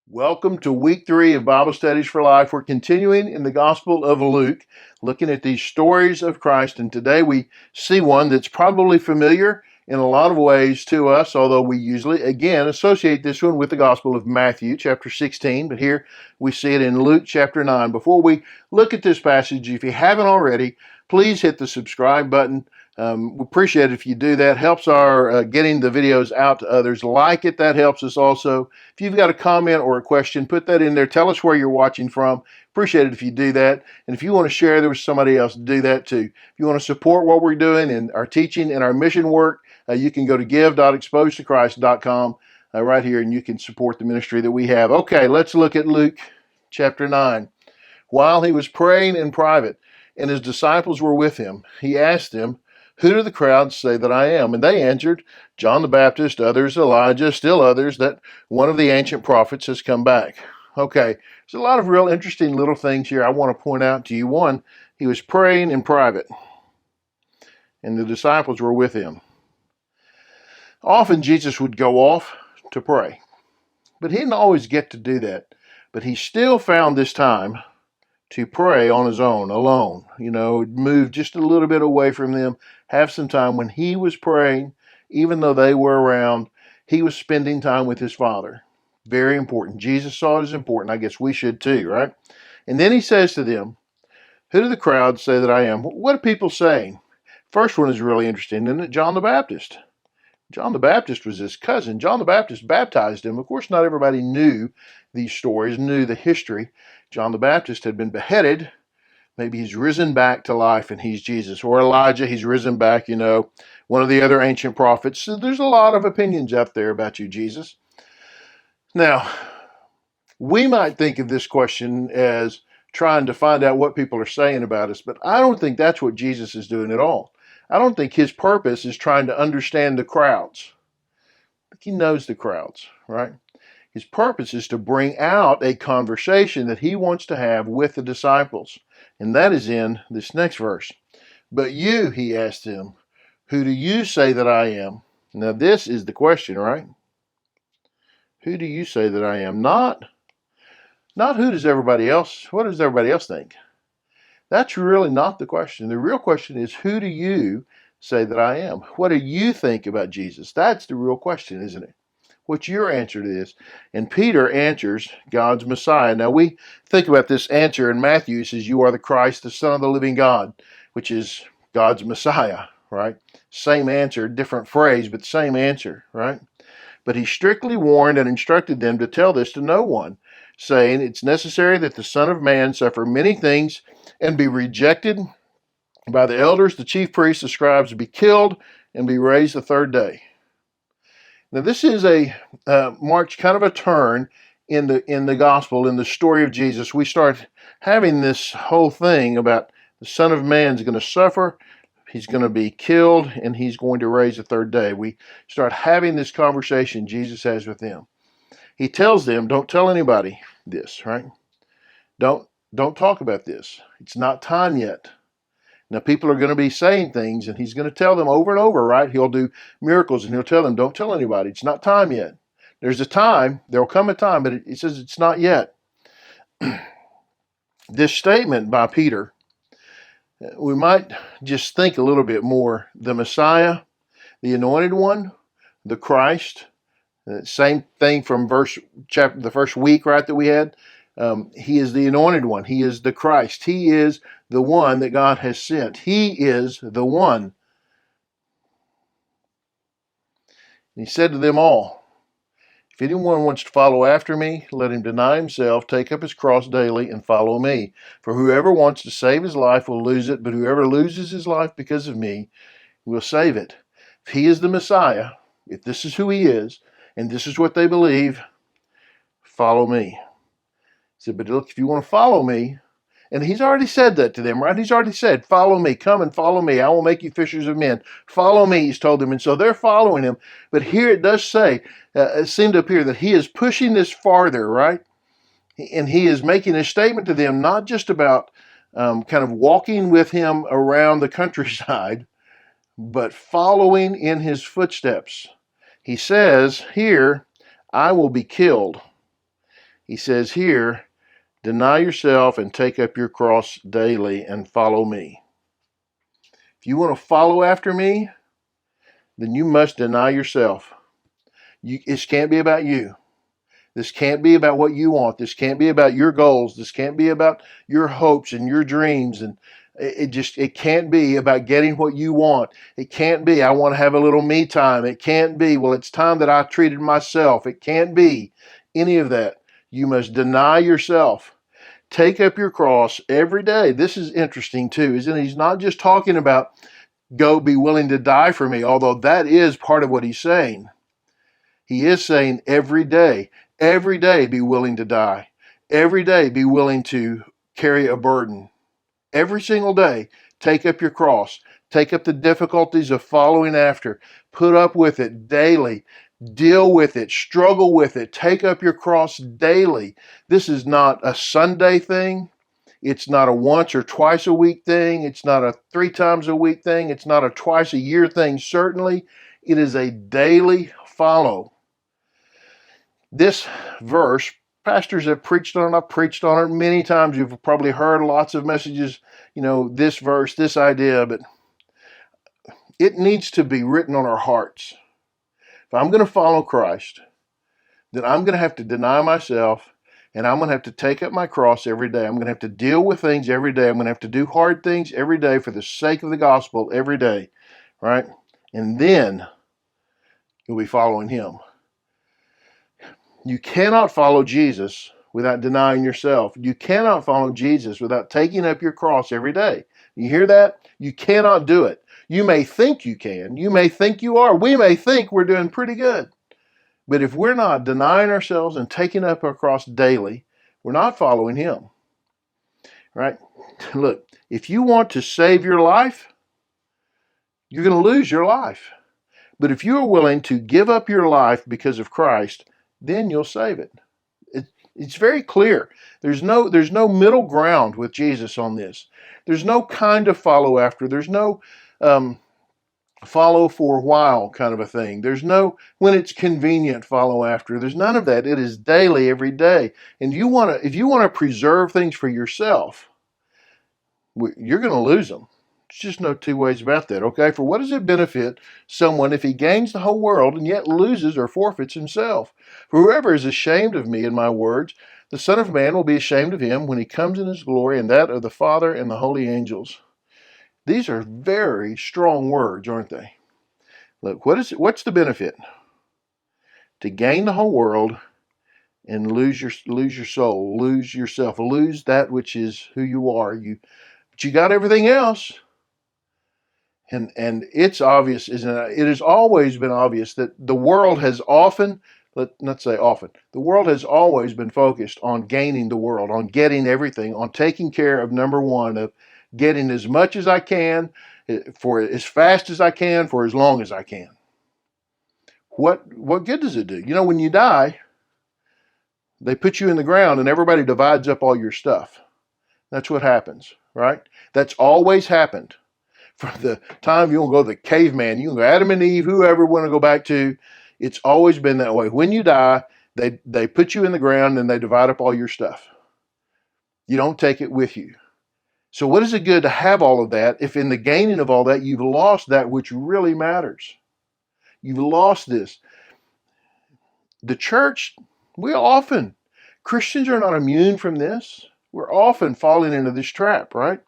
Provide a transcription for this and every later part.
Welcome to week 3 of Bible Studies for Life. We're continuing in the Gospel of Luke, looking at these stories of Christ. And today we see one that's probably familiar in a lot of ways to us, although we usually, again, associate this one with the Gospel of Matthew, chapter 16. But here we see it in Luke, chapter 9. Before we look at this passage, if you haven't already, please hit the subscribe button. We appreciate it if you do that. Helps our getting the videos out to others. Like it, that helps us also. If you've got a comment or a question, put that in there. Tell us where you're watching from. Appreciate it if you do that. And if you want to share there with somebody else, do that too. If you want to support what we're doing and our teaching and our mission work, you can go to give.exposedtochrist.com right here, and you can support the ministry that we have. Okay, let's look at Luke chapter 9. While he was praying in private and his disciples were with him, he asked them, "Who do the crowds say that I am?" And they answered, "John the Baptist, others Elijah, still others that one of the ancient prophets has come back." Okay, there's a lot of real interesting little things here I want to point out to you. One, he was praying in private, and the disciples were with him. Often Jesus would go off to pray, but he didn't always get to do that. But he still found this time to pray on his own, alone. Move just a little bit away from them, have some time. When he was praying, even though they were around, he was spending time with his Father. Very important. Jesus saw it as important. I guess we should too, right? And then he says to them, "Who do the crowds say that I am?" What are people saying? First one is really interesting, isn't it? John the Baptist. John the Baptist was his cousin. John the Baptist baptized him. Of course, not everybody knew these stories, knew the history. John the Baptist had been beheaded. Maybe he's risen back to life and he's Jesus. Or Elijah, he's risen back, one of the other ancient prophets. So there's a lot of opinions out there about you, Jesus. Now, we might think of this question as trying to find out what people are saying about us, but I don't think that's what Jesus is doing at all. I don't think his purpose is trying to understand the crowds. I think he knows the crowds, right? His purpose is to bring out a conversation that he wants to have with the disciples. And that is in this next verse. "But you," he asked them, "who do you say that I am?" Now this is the question, right? Who do you say that I am? Not who does everybody else, what does everybody else think? That's really not the question. The real question is, who do you say that I am? What do you think about Jesus? That's the real question, isn't it? What's your answer to this? And Peter answers, God's Messiah. Now we think about this answer in Matthew. It says, "You are the Christ, the Son of the living God," which is God's Messiah, right? Same answer, different phrase, but same answer, right? But he strictly warned and instructed them to tell this to no one, saying, "It's necessary that the Son of Man suffer many things and be rejected by the elders, the chief priests, the scribes, be killed, and be raised the third day." Now, this is marks kind of a turn in the gospel, in the story of Jesus. We start having this whole thing about the Son of Man is going to suffer, he's going to be killed, and he's going to raise the third day. We start having this conversation Jesus has with them. He tells them, don't tell anybody this, right? Don't talk about this. It's not time yet. Now, people are going to be saying things, and he's going to tell them over and over, right? He'll do miracles, and he'll tell them, don't tell anybody. It's not time yet. There's a time. There will come a time, but it says it's not yet. This statement by Peter, we might just think a little bit more. The Messiah, the Anointed One, the Christ, same thing from the first week, right, that we had. He is the Anointed One. He is the Christ. He is the one that God has sent. He is the one. And he said to them all, "If anyone wants to follow after me, let him deny himself, take up his cross daily, and follow me. For whoever wants to save his life will lose it, but whoever loses his life because of me will save it." If he is the Messiah, if this is who he is, and this is what they believe, follow me. He said, but look, if you want to follow me, and he's already said that to them, right? He's already said, "Follow me, come and follow me. I will make you fishers of men." Follow me, he's told them. And so they're following him. But here it does say, it seemed to appear that he is pushing this farther, right? And he is making a statement to them, not just about kind of walking with him around the countryside, but following in his footsteps. He says here, "I will be killed." He says here, deny yourself and take up your cross daily and follow me. If you want to follow after me, then you must deny yourself. It can't be about you. This can't be about what you want. This can't be about your goals. This can't be about your hopes and your dreams. And it can't be about getting what you want. It can't be, I want to have a little me time. It can't be, well, it's time that I treated myself. It can't be any of that. You must deny yourself. Take up your cross every day. This is interesting too, isn't it? He's not just talking about go be willing to die for me, although that is part of what he's saying. He is saying every day be willing to die. Every day be willing to carry a burden. Every single day, take up your cross. Take up the difficulties of following after. Put up with it daily. Deal with it. Struggle with it. Take up your cross daily. This is not a Sunday thing. It's not a once or twice a week thing. It's not a 3 times a week thing. It's not a twice a year thing, certainly. It is a daily follow. This verse, pastors have preached on it. I've preached on it many times. You've probably heard lots of messages, this verse, this idea, but it needs to be written on our hearts. If I'm going to follow Christ, then I'm going to have to deny myself, and I'm going to have to take up my cross every day. I'm going to have to deal with things every day. I'm going to have to do hard things every day for the sake of the gospel every day, right? And then you'll be following him. You cannot follow Jesus without denying yourself. You cannot follow Jesus without taking up your cross every day. You hear that? You cannot do it. You may think you can. You may think you are. We may think we're doing pretty good. But if we're not denying ourselves and taking up our cross daily, we're not following him. Right? Look, if you want to save your life, you're going to lose your life. But if you are willing to give up your life because of Christ, then you'll save it. It's very clear. There's no middle ground with Jesus on this. There's no kind of follow after. There's no follow for a while kind of a thing. There's no when it's convenient follow after. There's none of that. It is daily, every day. And if you want to preserve things for yourself, you're going to lose them. There's just no two ways about that, okay? For what does it benefit someone if he gains the whole world and yet loses or forfeits himself? For whoever is ashamed of me and my words, the Son of Man will be ashamed of him when he comes in his glory and that of the Father and the holy angels. These are very strong words, aren't they? Look, what's the benefit? To gain the whole world and lose your soul, lose yourself, lose that which is who you are. But you got everything else. And it's obvious, isn't it? It has always been obvious that the world has often, not say often, the world has always been focused on gaining the world, on getting everything, on taking care of number one, of getting as much as I can, for as fast as I can, for as long as I can. What good does it do? When you die, they put you in the ground and everybody divides up all your stuff. That's what happens, right? That's always happened. From the time you want to go to the caveman, you can go Adam and Eve, whoever want to go back to, it's always been that way. When you die, they put you in the ground and they divide up all your stuff. You don't take it with you. So what is it good to have all of that if in the gaining of all that you've lost that which really matters? You've lost this. The church, Christians are not immune from this. We're often falling into this trap, right?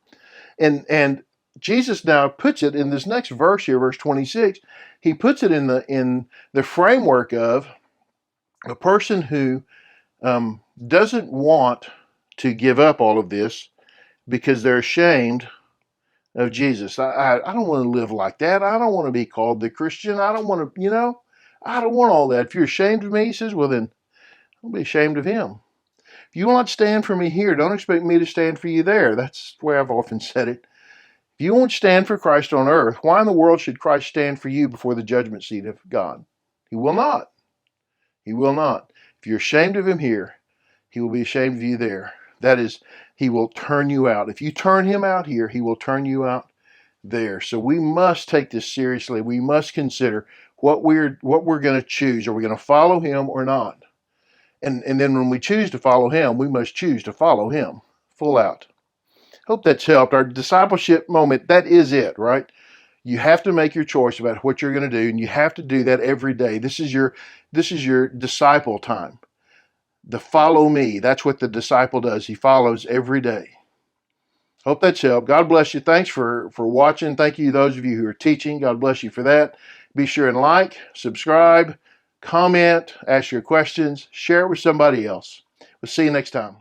And Jesus now puts it in this next verse here, verse 26. He puts it in the framework of a person who doesn't want to give up all of this because they're ashamed of Jesus. I don't want to live like that. I don't want to be called the Christian. I don't want to, I don't want all that. If you're ashamed of me, he says, well then, I'll be ashamed of him. If you will not stand for me here, don't expect me to stand for you there. That's the way I've often said it. If you won't stand for Christ on earth, why in the world should Christ stand for you before the judgment seat of God? He will not. He will not. If you're ashamed of him here, he will be ashamed of you there. That is, he will turn you out. If you turn him out here, he will turn you out there. So we must take this seriously. We must consider what we're going to choose. Are we going to follow him or not? And then when we choose to follow him, we must choose to follow him full out. Hope that's helped. Our discipleship moment, that is it, right? You have to make your choice about what you're going to do, and you have to do that every day. This is your disciple time. The follow me. That's what the disciple does. He follows every day. Hope that's helped. God bless you. Thanks for watching. Thank you, those of you who are teaching. God bless you for that. Be sure and like, subscribe, comment, ask your questions, share it with somebody else. We'll see you next time.